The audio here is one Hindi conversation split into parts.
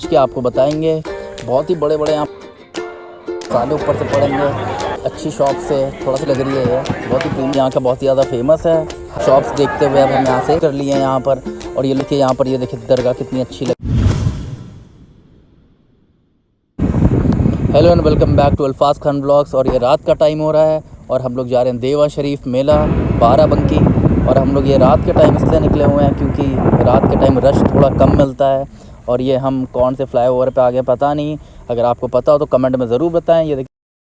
कि आपको बताएंगे। बहुत ही बड़े बड़े यहाँ साले ऊपर से पड़ेंगे। अच्छी शॉप से थोड़ा सा लग रही है ये, बहुत ही प्रीमियम यहाँ का, बहुत ही ज़्यादा फेमस है। शॉप्स देखते हुए अब हम यहाँ से कर लिए हैं यहाँ पर। और ये लिखिए यहाँ पर, ये देखिए दरगाह कितनी अच्छी लगी। Hello and welcome back to Alfaz Khan blogs. और ये रात का टाइम हो रहा है और हम लोग जा रहे हैं देवा शरीफ मेला बाराबंकी। और हम लोग ये रात के टाइम इसलिए निकले हुए हैं क्योंकि रात के टाइम रश थोड़ा कम मिलता है। और ये हम कौन से फ्लाईओवर पे आ गए पता नहीं, अगर आपको पता हो तो कमेंट में ज़रूर बताएं। ये देखिए,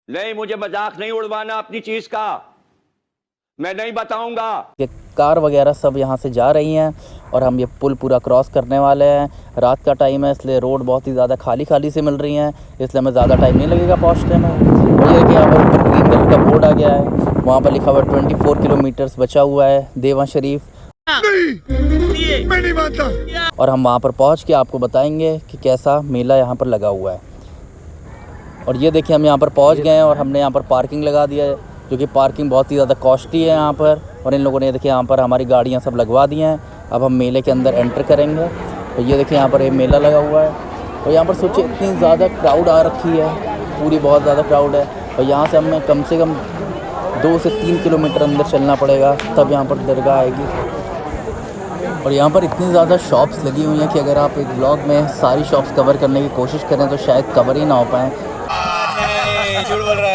नहीं मुझे मजाक नहीं उड़वाना अपनी चीज़ का, मैं नहीं बताऊंगा। ये कार वगैरह सब यहाँ से जा रही हैं और हम ये पुल पूरा क्रॉस करने वाले हैं। रात का टाइम है इसलिए रोड बहुत ही ज़्यादा खाली से मिल रही हैं, इसलिए हमें ज़्यादा टाइम नहीं लगेगा पहुँचने में। और ये देखिए यहाँ पर ऊपर ग्रीन कलर का बोर्ड आ गया है, वहाँ पर लिखा हुआ 24 किलोमीटर्स बचा हुआ है देवा शरीफ। नहीं, मैं नहीं मानता। और हम वहाँ पर पहुँच के आपको बताएंगे कि कैसा मेला यहाँ पर लगा हुआ है। और ये देखिए हम यहाँ पर पहुँच गए हैं और हमने यहाँ पर पार्किंग लगा दिया है, जो कि पार्किंग बहुत ही ज़्यादा कॉस्टली है यहाँ पर। और इन लोगों ने देखिए यहाँ पर हमारी गाड़ियाँ सब लगवा दी हैं। अब हम मेले के अंदर एंटर करेंगे। तो ये देखिए यहाँ पर ये मेला लगा हुआ है और यहाँ पर सोचिए इतनी ज़्यादा क्राउड आ रखी है, पूरी बहुत ज़्यादा क्राउड है। और यहाँ से हमें कम से कम 2 से 3 किलोमीटर अंदर चलना पड़ेगा तब यहाँ पर दरगाह आएगी। और यहाँ पर इतनी ज़्यादा शॉप्स लगी हुई हैं कि अगर आप एक ब्लॉग में सारी शॉप्स कवर करने की कोशिश करें तो शायद कवर ही ना हो पाएँ,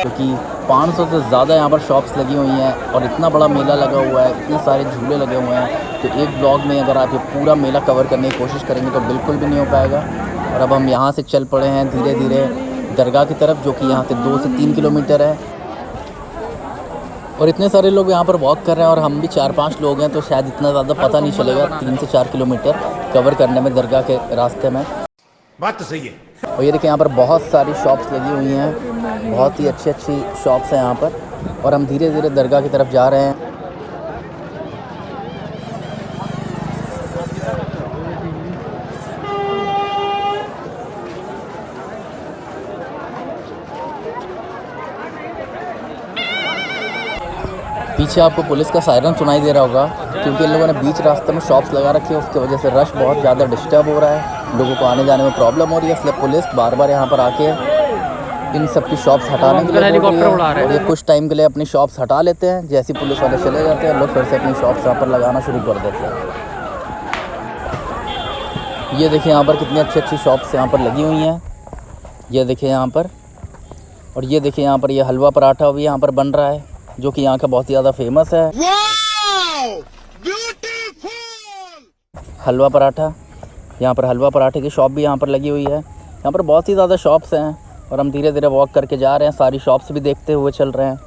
क्योंकि 500 से ज़्यादा यहाँ पर शॉप्स लगी हुई हैं और इतना बड़ा मेला लगा हुआ है, इतने सारे झूले लगे हुए हैं। तो एक ब्लॉग में अगर आप ये पूरा मेला कवर करने की कोशिश करेंगे तो बिल्कुल भी नहीं हो पाएगा। और अब हम यहाँ से चल पड़े हैं धीरे धीरे दरगाह की तरफ, जो कि यहाँ से 2 से 3 किलोमीटर है। और इतने सारे लोग यहाँ पर वॉक कर रहे हैं और हम भी 4-5 लोग हैं, तो शायद इतना ज़्यादा पता नहीं चलेगा 3 से 4 किलोमीटर कवर करने में दरगाह के रास्ते में। बात तो सही है। और ये देखिए यहाँ पर बहुत सारी शॉप्स लगी हुई हैं, बहुत ही अच्छी शॉप्स हैं यहाँ पर। और हम धीरे धीरे दरगाह की तरफ जा रहे हैं। पीछे आपको पुलिस का सायरन सुनाई दे रहा होगा, क्योंकि इन लोगों ने बीच रास्ते में शॉप्स लगा रखी है, उसकी वजह से रश बहुत ज़्यादा डिस्टर्ब हो रहा है, लोगों को आने जाने में प्रॉब्लम हो रही है। इसलिए पुलिस बार बार यहाँ पर आके इन सब की शॉप्स हटाने के लिए बोल रही है। और ये कुछ टाइम के लिए अपनी शॉप्स हटा लेते हैं, जैसे पुलिस वाले चले जाते हैं लोग फिर से अपनी शॉप्स यहाँ पर लगाना शुरू कर देते हैं। ये देखिए यहाँ पर कितनी अच्छी शॉप्स यहाँ पर लगी हुई हैं, ये देखिए यहाँ पर। और ये देखिए यहाँ पर ये हलवा पराठा भी यहाँ पर बन रहा है, जो कि यहाँ का बहुत ही ज़्यादा फेमस है। हलवा पराठा, यहाँ पर हलवा पराठे की शॉप भी यहाँ पर लगी हुई है। यहाँ पर बहुत ही ज़्यादा शॉप्स हैं और हम धीरे धीरे वॉक करके जा रहे हैं, सारी शॉप्स भी देखते हुए चल रहे हैं।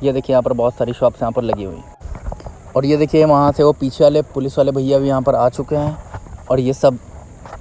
ये देखिए यहाँ पर बहुत सारी शॉप्स यहाँ पर लगी हुई हैं। और ये देखिए वहाँ से वो पीछे वाले पुलिस वाले भैया भी यहाँ पर आ चुके हैं और ये सब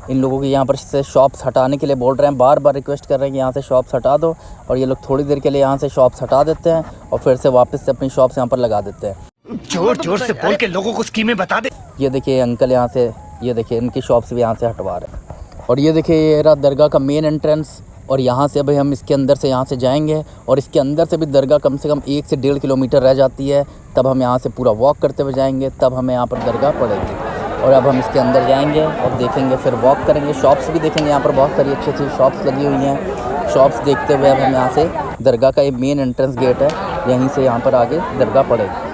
इन लोगों की यहाँ पर से शॉप्स हटाने के लिए बोल रहे हैं, बार बार रिक्वेस्ट कर रहे हैं कि यहाँ से शॉप्स हटा दो। और ये लोग थोड़ी देर के लिए यहाँ से शॉप्स हटा देते हैं और फिर से वापस से अपनी शॉप्स यहाँ पर लगा देते हैं। जोर जोर से बोल के लोगों को स्कीमें बता दे। ये देखिए अंकल यहाँ से, ये देखिए इनकी शॉप्स भी यहाँ से हटवा रहे हैं। और ये देखिए ये रहा दरगाह का मेन एंट्रेंस। और यहाँ से अभी हम इसके अंदर से यहाँ से जाएंगे और इसके अंदर से भी दरगाह कम से कम 1 से 1.5 किलोमीटर रह जाती है, तब हम यहाँ से पूरा वॉक करते हुए जाएंगे, तब हमें यहाँ पर दरगाह पड़ेगी। और अब हम इसके अंदर जाएंगे और देखेंगे, फिर वॉक करेंगे, शॉप्स भी देखेंगे। यहाँ पर बहुत सारी अच्छी शॉप्स लगी हुई हैं। शॉप्स देखते हुए अब हम यहाँ से दरगाह का ये मेन एंट्रेंस गेट है, यहीं से यहाँ पर आगे दरगाह पड़ेगी।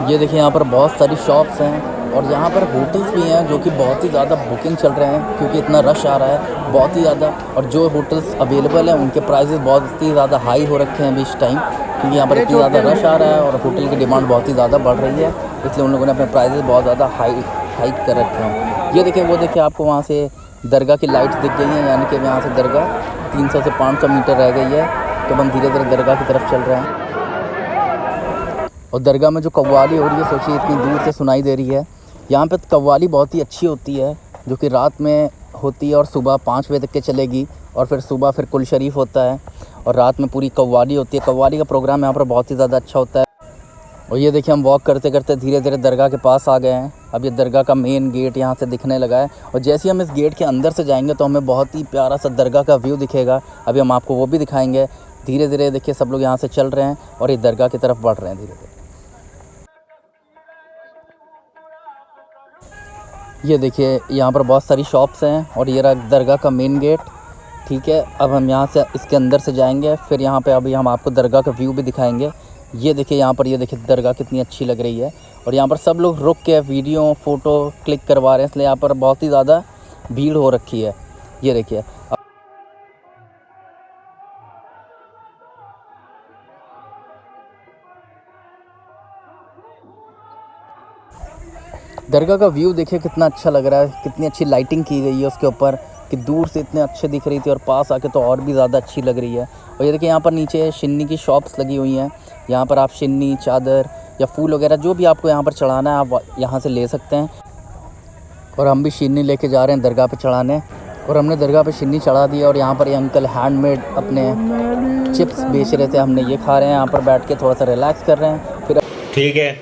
ये देखिए यहाँ पर बहुत सारी शॉप्स हैं और यहाँ पर होटल्स भी हैं, जो कि बहुत ही ज़्यादा बुकिंग चल रहे हैं क्योंकि इतना रश आ रहा है बहुत ही ज़्यादा। और जो होटल्स अवेलेबल हैं उनके प्राइसेस बहुत ही ज़्यादा हाई हो रखे हैं अभी इस टाइम, क्योंकि यहाँ पर इतनी ज़्यादा रश आ रहा है और होटल की डिमांड बहुत ही ज़्यादा बढ़ रही है, इसलिए उन लोगों ने अपने प्राइसेस बहुत ज़्यादा हाई कर रखे हैं। ये देखिए वो देखिए आपको वहाँ से दरगाह की लाइट्स दिख गई हैं, यानी कि यहाँ से दरगाह 300 से 500 मीटर रह गई है। तो हम धीरे धीरे दरगाह की तरफ चल रहे हैं। और दरगाह में जो कव्वाली हो रही है, सोचिए इतनी दूर से सुनाई दे रही है। यहाँ पे कव्वाली बहुत ही अच्छी होती है, जो कि रात में होती है और सुबह 5 बजे तक के चलेगी। और फिर सुबह फिर कुल शरीफ होता है और रात में पूरी कव्वाली होती है। कव्वाली का प्रोग्राम यहाँ पर बहुत ही ज़्यादा अच्छा होता है। और ये देखिए हम वॉक करते करते धीरे धीरे दरगाह के पास आ गए हैं। अब ये दरगाह का मेन गेट यहाँ से दिखने लगा है, और जैसे ही हम इस गेट के अंदर से जाएंगे तो हमें बहुत ही प्यारा सा दरगाह का व्यू दिखेगा। अभी हम आपको वो भी दिखाएंगे। धीरे धीरे देखिए सब लोग यहाँ से चल रहे हैं और ये दरगाह की तरफ बढ़ रहे हैं धीरे धीरे। ये देखिए यहाँ पर बहुत सारी शॉप्स हैं और ये रहा दरगाह का मेन गेट। ठीक है, अब हम यहाँ से इसके अंदर से जाएंगे, फिर यहाँ पे अभी हम आपको दरगाह का व्यू भी दिखाएंगे। ये देखिए यहाँ पर, ये देखिए दरगाह कितनी अच्छी लग रही है, और यहाँ पर सब लोग रुक के वीडियो फ़ोटो क्लिक करवा रहे हैं, इसलिए यहाँ पर बहुत ही ज़्यादा भीड़ हो रखी है। ये देखिए दरगाह का व्यू देखिए कितना अच्छा लग रहा है, कितनी अच्छी लाइटिंग की गई है उसके ऊपर, कि दूर से इतने अच्छे दिख रही थी और पास आके तो और भी ज़्यादा अच्छी लग रही है। और ये देखिए यहाँ पर नीचे शिन्नी की शॉप्स लगी हुई हैं, यहाँ पर आप शिन्नी, चादर या फूल वगैरह जो भी आपको यहाँ पर चढ़ाना है आप यहाँ से ले सकते हैं। और हम भी शिन्नी लेके जा रहे हैं दरगाह पे चढ़ाने, और हमने दरगाह पे शिन्नी चढ़ा दी और यहाँ पर ये अंकल हैंडमेड अपने चिप्स बेच रहे थे, हमने ये खा रहे हैं यहाँ पर बैठ के, थोड़ा सा रिलैक्स कर रहे हैं। फिर ठीक है,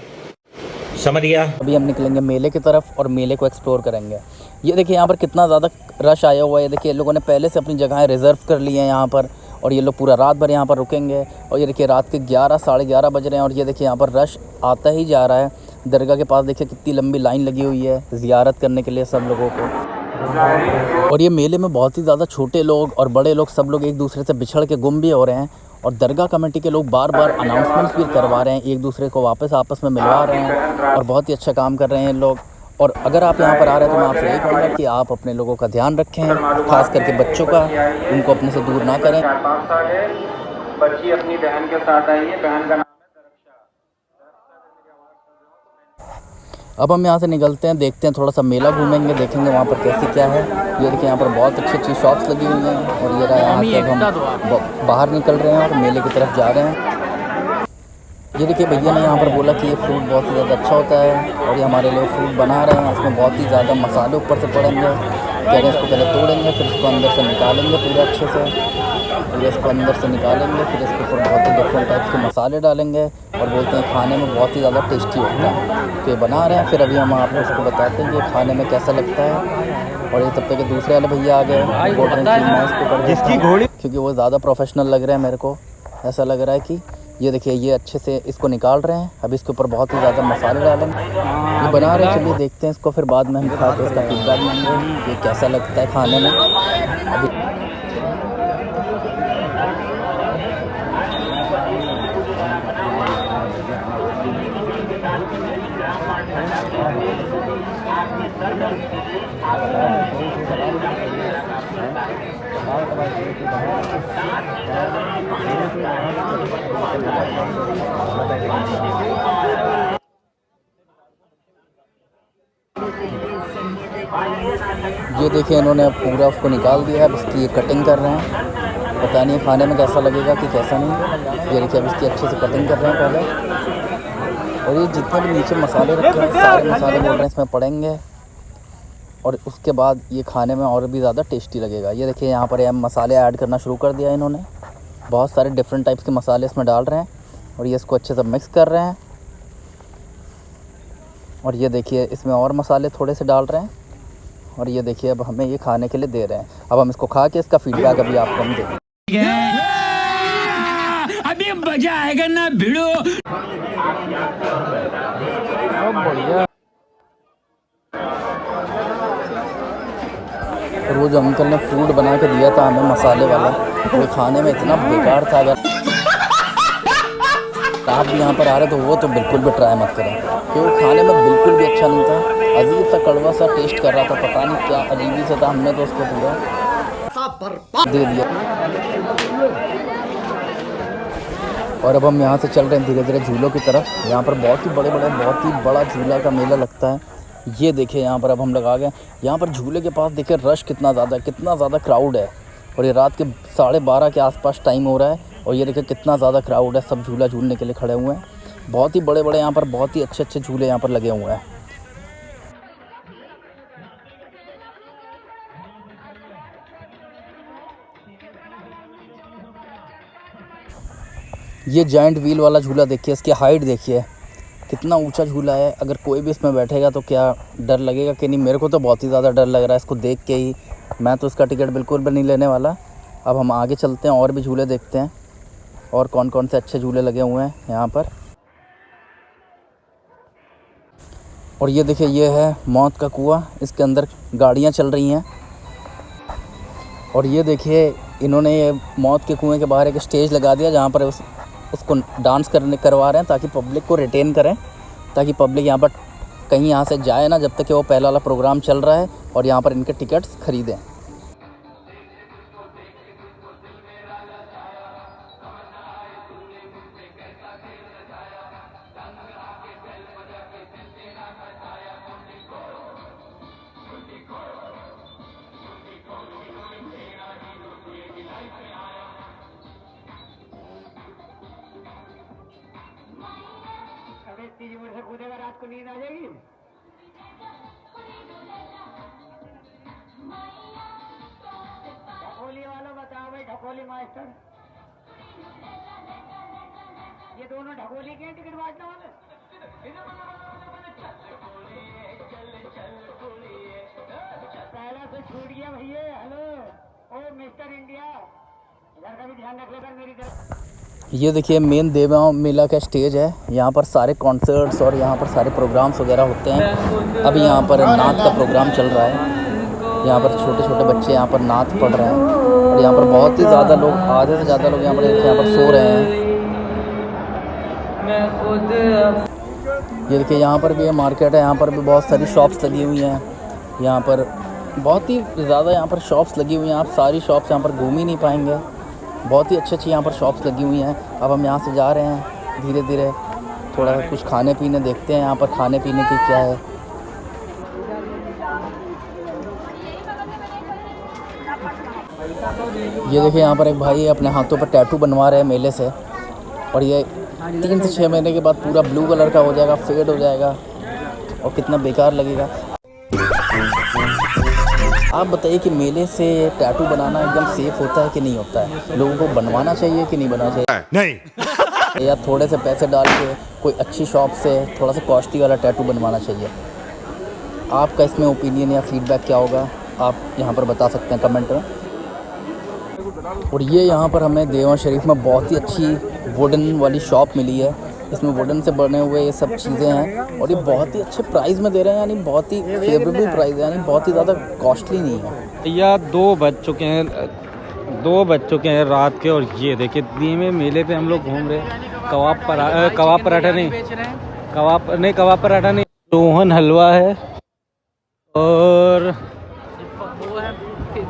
समझ गया। अभी हम निकलेंगे मेले की तरफ और मेले को एक्सप्लोर करेंगे। ये देखिए यहाँ पर कितना ज़्यादा रश आया हुआ है। देखिए लोगों ने पहले से अपनी जगहें रिज़र्व कर ली हैं यहाँ पर, और ये लोग पूरा रात भर यहाँ पर रुकेंगे। और ये देखिए रात के 11 साढ़े 11 बज रहे हैं और ये देखिए यहाँ पर रश आता ही जा रहा है। दरगाह के पास देखिए कितनी लंबी लाइन लगी हुई है ज़ियारत करने के लिए सब लोगों को। और ये मेले में बहुत ही ज़्यादा छोटे लोग और बड़े लोग सब लोग एक दूसरे से बिछड़ के गुम भी हो रहे हैं, और दरगाह कमेटी के लोग बार बार अनाउंसमेंट्स भी करवा रहे हैं, एक दूसरे को वापस आपस में मिलवा रहे हैं, और बहुत ही अच्छा काम कर रहे हैं लोग। और अगर आप यहाँ पर आ रहे हैं तो मैं आपसे यही कहूँगा कि आप अपने लोगों का ध्यान रखें, खास करके बच्चों का, उनको अपने से दूर ना करें। 4-5 साल है, बच्ची अपनी बहन के साथ आई है, बहन का नाम है अब हम यहाँ से निकलते हैं, देखते हैं थोड़ा सा मेला घूमेंगे, देखेंगे वहाँ पर कैसे क्या है। ये देखिए यहाँ पर बहुत अच्छी अच्छी शॉप्स लगी हुई हैं, और ये रहा यहाँ से अब हम बाहर निकल रहे हैं और मेले की तरफ जा रहे हैं। ये देखिए भैया ने यहाँ पर बोला कि ये फ्रूट बहुत ही ज़्यादा अच्छा होता है, और ये हमारे लिए फ्रूट बना रहे हैं, इसमें बहुत ही ज़्यादा मसाले ऊपर से पड़ेंगे। कह रहे हैं इसको पहले तोड़ेंगे, फिर इसको अंदर से निकालेंगे पूरे अच्छे से, पूरे इसको अंदर से निकालेंगे, फिर इसके ऊपर बहुत ही डिफरेंट टाइप्स के मसाले डालेंगे, और बोलते हैं खाने में बहुत ही ज़्यादा टेस्टी होता है। तो ये बना रहे हैं, फिर अभी हम आपको इसको बताते हैं कि खाने में कैसा लगता है। और ये तब तक दूसरे वाले भैया आ गए, बोल रहे हैं कि मैं इसको कर देता हूँ, क्योंकि वो ज़्यादा प्रोफेशनल लग रहे हैं मेरे को, ऐसा लग रहा है कि ये देखिए ये अच्छे से इसको निकाल रहे हैं। अभी इसके ऊपर बहुत ही ज़्यादा मसाले डालेंगे, ये बना रहे हैं। चलिए देखते हैं इसको, फिर बाद में हम खा के इसका फीडबैक लेंगे ये कैसा लगता है खाने में। अभी ये देखिए इन्होंने पूरा उसको निकाल दिया है, अब इसकी ये कटिंग कर रहे हैं। पता नहीं खाने में कैसा लगेगा कि कैसा नहीं। ये देखिए अब इसकी अच्छे से कटिंग कर रहे हैं पहले, और ये जितने भी नीचे मसाले रखे हैं सारे मसाले बोल रहे हैं इसमें पड़ेंगे, और उसके बाद ये खाने में और भी ज़्यादा टेस्टी लगेगा। ये देखिए यहाँ पर मसाले ऐड करना शुरू कर दिया इन्होंने, बहुत सारे डिफरेंट टाइप्स के मसाले इसमें डाल रहे हैं, और ये इसको अच्छे से मिक्स कर रहे हैं। और ये देखिए इसमें और मसाले थोड़े से डाल रहे हैं, और ये देखिए अब हमें ये खाने के लिए दे रहे हैं। अब हम इसको खा के इसका फीडबैक अभी आपको हम देंगे। अभी मजा आएगा ना भिड़ो। और वो जो अंकल ने फ्रूट बना के दिया था हमें मसाले वाला, वो खाने में इतना बेकार था। अगर आप भी यहाँ पर आ रहे तो वो तो बिल्कुल भी ट्राई मत करें, क्योंकि खाने में बिल्कुल भी अच्छा नहीं था। अजीब सा कड़वा सा टेस्ट कर रहा था, पता नहीं क्या अजीब ही से था। हमने तो उसको पूरा दे दिया। और अब हम यहाँ से चल रहे हैं धीरे धीरे झूलों की तरफ। यहाँ पर बहुत ही बड़ा झूला का मेला लगता है। ये देखिए यहाँ पर अब हम लगा गए। यहाँ पर झूले के पास देखिए रश कितना ज़्यादा क्राउड है, और ये रात के 12:30 के आसपास टाइम हो रहा है, और ये देखिए कितना ज़्यादा क्राउड है। सब झूला झूलने के लिए खड़े हुए हैं। बहुत ही बड़े यहाँ पर बहुत ही अच्छे झूले यहाँ पर लगे हुए हैं। ये जायंट व्हील वाला झूला देखिए, इसकी हाइट देखिए, कितना ऊंचा झूला है, अगर कोई भी इसमें बैठेगा तो क्या डर लगेगा कि नहीं। मेरे को तो बहुत ही ज़्यादा डर लग रहा है इसको देख के ही। मैं तो इसका टिकट बिल्कुल भी नहीं लेने वाला। अब हम आगे चलते हैं और भी झूले देखते हैं और कौन कौन से अच्छे झूले लगे हुए हैं यहाँ पर। और ये देखिए, ये है मौत का कुआं, इसके अंदर गाड़ियाँ चल रही हैं। और ये देखिए, इन्होंने ये मौत के कुएं के बाहर एक स्टेज लगा दिया जहाँ पर उसको डांस करवा रहे हैं ताकि पब्लिक को रिटेन करें, ताकि पब्लिक यहाँ पर कहीं यहाँ से जाए ना जब तक कि वो पहला वाला प्रोग्राम चल रहा है और यहाँ पर इनके टिकट्स ख़रीदें। से कूदेगा रात को नींद आ जाएगी। ढकोली वालों बताओ भाई, ढकोली मास्टर, ये दोनों ढकोली के टिकट बांटने वाले। पहला से छूट गया भैया। हेलो ओ मिस्टर इंडिया, इधर का भी ध्यान रख लेकर मेरी तरफ। ये देखिए, मेन देवगांव मेला का स्टेज है। यहाँ पर सारे कॉन्सर्ट्स और यहाँ पर सारे प्रोग्राम्स वगैरह होते हैं। अभी यहाँ पर नाच का प्रोग्राम चल रहा है। यहाँ पर छोटे छोटे बच्चे यहाँ पर नाच पढ़ रहे हैं और यहाँ पर बहुत ही ज़्यादा लोग, आधे से ज़्यादा लोग यहाँ पर सो रहे हैं। ये देखिए, यहाँ पर भी ये मार्केट है। यहाँ पर भी बहुत सारी शॉप्स लगी हुई हैं। यहाँ पर बहुत ही ज़्यादा यहाँ पर शॉप्स लगी हुई हैं। आप सारी शॉप्स यहाँ पर घूम ही नहीं पाएंगे। बहुत ही अच्छी यहाँ पर शॉप्स लगी हुई हैं। अब हम यहाँ से जा रहे हैं धीरे धीरे, थोड़ा कुछ खाने पीने देखते हैं यहाँ पर खाने पीने की क्या है। ये देखिए, यहाँ पर एक भाई अपने हाथों पर टैटू बनवा रहे हैं मेले से, और ये 3 से 6 महीने के बाद पूरा ब्लू कलर का हो जाएगा, फेड हो जाएगा और कितना बेकार लगेगा। आप बताइए कि मेले से टैटू बनाना एकदम सेफ होता है कि नहीं होता है? लोगों को बनवाना चाहिए कि नहीं बनवाना चाहिए? नहीं। या थोड़े से पैसे डाल के कोई अच्छी शॉप से थोड़ा सा कॉस्टली वाला टैटू बनवाना चाहिए? आपका इसमें ओपिनियन या फीडबैक क्या होगा, आप यहाँ पर बता सकते हैं कमेंट में। और ये यहाँ पर हमें देवा शरीफ में बहुत ही अच्छी वुडन वाली शॉप मिली है। इसमें वुडन से बने हुए ये सब चीज़ें हैं और ये बहुत ही अच्छे प्राइस में दे रहे हैं, यानी बहुत ही फेवरेबल प्राइस है, यानी बहुत ही ज़्यादा कॉस्टली नहीं है। भैया 2 बज चुके हैं रात के, और ये देखिए दीमे मेले पे हम लोग घूम रहे हैं। कबाब पराठा नहीं, रोहन हलवा है और वो है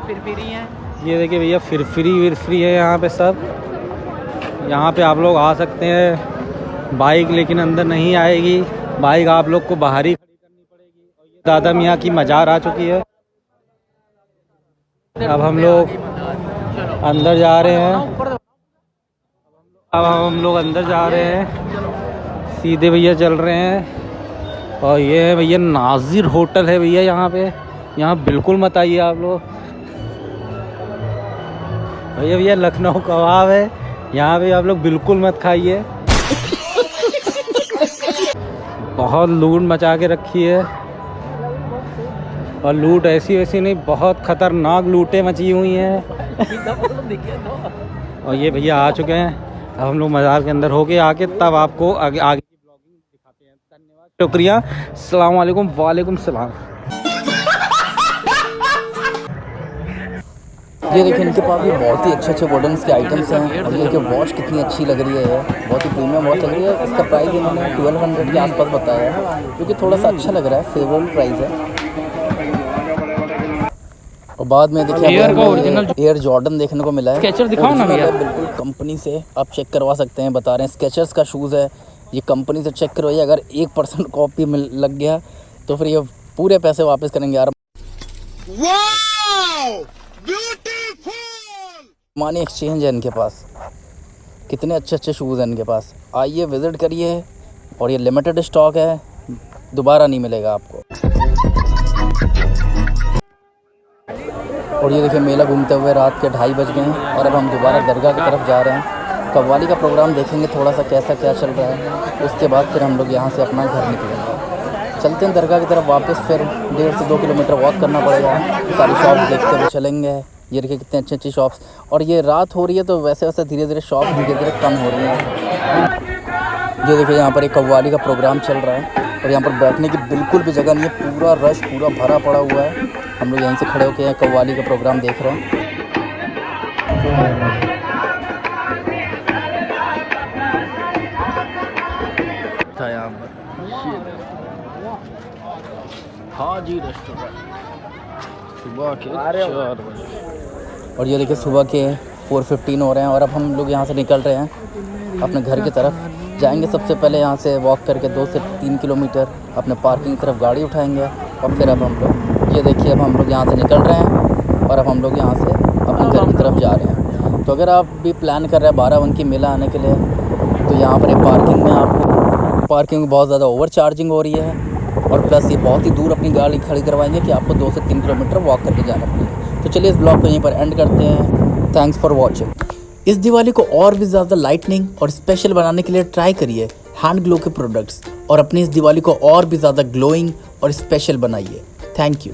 फिरफिरी है। ये देखिए भैया, फिरफिरी है यहाँ पे सब। यहाँ पे आप लोग आ सकते हैं। बाइक लेकिन अंदर नहीं आएगी, बाइक आप लोग को बाहर ही खड़ी करनी पड़ेगी। और ये दादा मियाँ की मज़ार आ चुकी है। अब हम लोग अंदर जा रहे हैं। सीधे भैया चल रहे हैं। और ये है भैया नाजिर होटल है भैया यहाँ पे, यहाँ बिल्कुल मत आइए आप लोग। भैया लखनऊ कबाब है, यहाँ पे आप लोग बिल्कुल मत खाइए। बहुत लूट मचा के रखी है, और लूट ऐसी वैसी नहीं, बहुत ख़तरनाक लूटें मची हुई हैं। और ये भैया आ चुके हैं। अब हम लोग मज़ार के अंदर होके आके तब आपको आगे की ब्लॉगिंग दिखाते हैं। धन्यवाद, शुक्रिया, अस्सलाम वालेकुम। वालेकुम सलाम। ये देखिए, इनके पास भी बहुत ही अच्छे वुडन्स के आइटम्स हैं। और ये वॉच कितनी अच्छी लग रही है, ये बहुत ही प्रीमियम वॉच लग रही है। इसका प्राइस इन्होंने 1200 के आसपास बताया है, जो कि थोड़ा सा अच्छा लग रहा है, फेवरेबल प्राइस है। और बाद में देखिए एयर जॉर्डन देखने को मिला है। स्केचर दिखाओ ना भैया, बिल्कुल कंपनी से आप चेक करवा सकते हैं। बता रहे हैं स्केचर्स का शूज़ है, ये कंपनी से चेक करवाइए। अगर 1% कॉपी लग गया तो फिर ये पूरे पैसे वापस करेंगे यार। मनी एक्सचेंज है इनके पास, कितने अच्छे शूज़ हैं इनके पास। आइए विज़िट करिए, और ये लिमिटेड स्टॉक है, दोबारा नहीं मिलेगा आपको। और ये देखिए, मेला घूमते हुए रात के 2:30 बज गए हैं और अब हम दोबारा दरगाह की तरफ जा रहे हैं। कव्वाली का प्रोग्राम देखेंगे थोड़ा सा कैसा क्या चल रहा है, उसके बाद फिर हम लोग यहाँ से अपना घर निकलेंगे। चलते हैं दरगाह की तरफ वापस, फिर 1.5 से 2 किलोमीटर वॉक करना पड़ेगा। सारी शॉप्स देखते हुए चलेंगे। ये देखिए कितने अच्छी अच्छी शॉप्स, और ये रात हो रही है तो वैसे वैसे धीरे धीरे शॉप धीरे धीरे कम हो रही हैं। ये देखिए यहाँ पर एक कव्वाली का प्रोग्राम चल रहा है और यहाँ पर बैठने की बिल्कुल भी जगह नहीं है, पूरा रश पूरा भरा पड़ा हुआ है। हम लोग यहीं से खड़े होकर कव्वाली का प्रोग्राम देख रहे हैं। था यहाँ पर हाजी रेस्टोरेंट सुबह के 4 बजे, और ये देखिए सुबह के 4:15 हो रहे हैं और अब हम लोग यहाँ से निकल रहे हैं अपने घर की तरफ। जाएंगे सबसे पहले यहाँ से वॉक करके 2 से 3 किलोमीटर अपने पार्किंग की तरफ गाड़ी उठाएंगे और फिर अब हम लोग ये देखिए अब हम लोग यहाँ से निकल रहे हैं और अब हम लोग यहाँ से अपने घर की तरफ जा रहे हैं। तो अगर आप भी प्लान कर रहे हैं बाराबंकी मेला आने के लिए तो यहाँ पर एक पार्किंग में आपको पार्किंग बहुत ज़्यादा ओवर चार्जिंग हो रही है और प्लस ये बहुत ही दूर अपनी गाड़ी खड़ी करवाएंगे कि आपको 2 से 3 किलोमीटर वॉक करके जाना पड़ेगा। तो चलिए इस ब्लॉग को यहीं पर एंड करते हैं। Thanks for watching. इस दिवाली को और भी ज़्यादा लाइटनिंग और स्पेशल बनाने के लिए ट्राई करिए हैंड ग्लो के प्रोडक्ट्स और अपनी इस दिवाली को और भी ज़्यादा ग्लोइंग और स्पेशल बनाइए। Thank you.